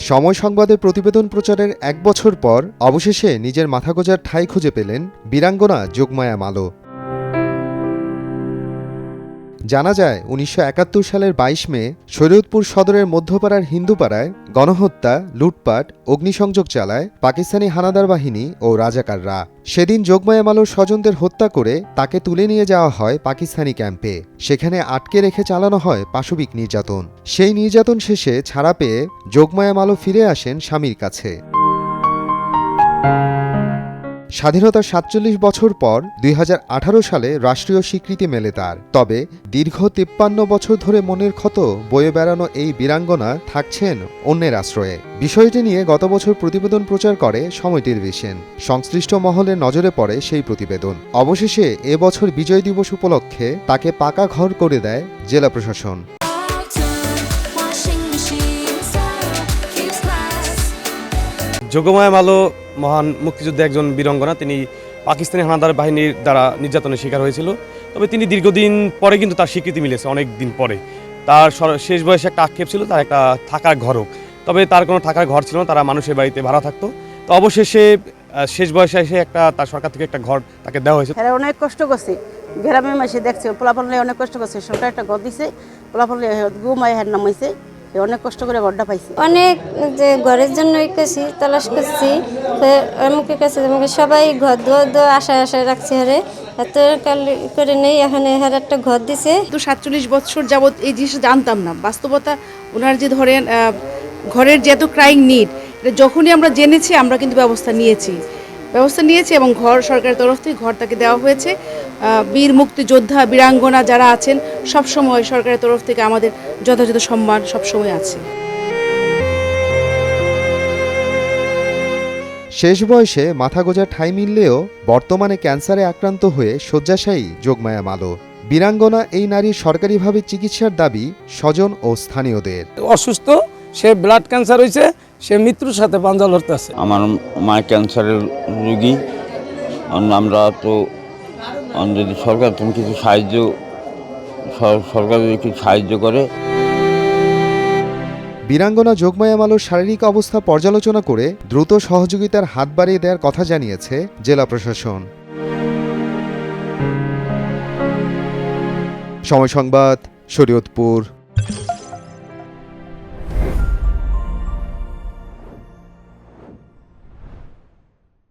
সময় সংবাদের প্রতিবেদন প্রচারের ১ বছর পর অবশেষে নিজের মাথা গোঁজার ঠাঁই খুঁজে পেলেন বীরাঙ্গনা যোগমায়া মালো। জানা যায় ১৯৭১ সালের ২২ মে শরীয়তপুর সদরের মধ্যপাড়ার হিন্দুপাড়ায় গণহত্যা, লুটপাট, অগ্নিসংযোগ চালায় পাকিস্তানি হানাদার বাহিনী ও রাজাকাররা। সেদিন যোগমায়া মালোর স্বজনদের হত্যা করে তাকে তুলে নিয়ে যাওয়া হয় পাকিস্তানি ক্যাম্পে। সেখানে আটকে রেখে চালানো হয় পাশবিক নির্যাতন। সেই নির্যাতন শেষে ছাড়া পেয়ে যোগমায়া মালো ফিরে আসেন স্বামীর কাছে। স্বাধীনতার ৪৭ বছর পর ২০১৮ সালে রাষ্ট্রীয় স্বীকৃতি মেলে তার। তবে দীর্ঘ ৫৩ বছর ধরে মনের ক্ষত বয়ে বেড়ানো এই বীরাঙ্গনা থাকছেন অন্যের আশ্রয়ে। বিষয়টি নিয়ে গত বছর প্রতিবেদন প্রচার করে সময় টেলিভিশন। সংশ্লিষ্ট মহলের নজরে পড়ে সেই প্রতিবেদন। অবশেষে এবছর বিজয় দিবস উপলক্ষে তাকে পাকা ঘর করে দেয় জেলা প্রশাসন। যোগমায়া মালো মহান মুক্তিযুদ্ধে একজন বীরাঙ্গনা। তিনি পাকিস্তানি হানাদার বাহিনীর দ্বারা নির্যাতনের শিকার হয়েছিল। তবে তিনি দীর্ঘদিন পরে কিন্তু তার স্বীকৃতি মিলেছে, অনেক দিন পরে। তার শেষ বয়সে একটা আক্ষেপ ছিল তার একটা থাকার ঘরও, তবে তার কোনো থাকার ঘর ছিল না, তারা মানুষের বাড়িতে ভাড়া থাকতো। তো অবশেষে শেষ বয়সে এসে তার সরকার থেকে একটা ঘর তাকে দেওয়া হয়েছে। অনেক কষ্ট করছে, গ্রামে মাসে দেখছে পোলাপানলে অনেক কষ্ট করছে, সরকার একটা ঘর দিছে, পোলাপানলে ঘুমায় হের নাম হয়েছে, অনেক কষ্ট করে ঘরটা পাইছি। অনেক যে ঘরের জন্য করছি, তালাশ করছি, আমাকে কাছে আমাকে সবাই ঘর দুয়ার আশায় রাখছে। হারে এত করে নেই, এখানে হার একটা ঘর দিছে। তো ৪৭ বছর যাবৎ এই জিনিস জানতাম না। বাস্তবতা ওনার যে ধরেন ঘরের যে এত ক্রাইং নিড, যখনই আমরা জেনেছি আমরা কিন্তু ব্যবস্থা নিয়েছি এবং ঘর সরকারের তরফ থেকে ঘর তাকে দেওয়া হয়েছে। বীর মুক্তিযোদ্ধা বীরাঙ্গনা যারা আছেন সবসময় সরকারের তরফ থেকে আমাদের যথাযথ সম্মান সবসময় আছে। শেষ বয়সে মাথা গোঁজার ঠাঁই মিললেও বর্তমানে ক্যান্সারে আক্রান্ত হয়ে শয্যাশায়ী যোগমায়া মালো। বীরাঙ্গনা এই নারীর সরকারিভাবে চিকিৎসার দাবি স্বজন ও স্থানীয়দের। অসুস্থ, সে ব্লাড ক্যান্সার হয়েছে, সে মৃত্যুর সাথে পাঞ্জা লড়তেছে। আমার মা ক্যান্সারের রোগী। আমরা তো যদি সরকার তুমি কিছু সরকার যদি কিছু সাহায্য করে। বীরাঙ্গনা যোগমায়া মালোর শারীরিক অবস্থা পর্যালোচনা করে দ্রুত সহযোগিতার হাত বাড়িয়ে দেওয়ার কথা জানিয়েছে জেলা প্রশাসন। সময় সংবাদ, শরীয়তপুর।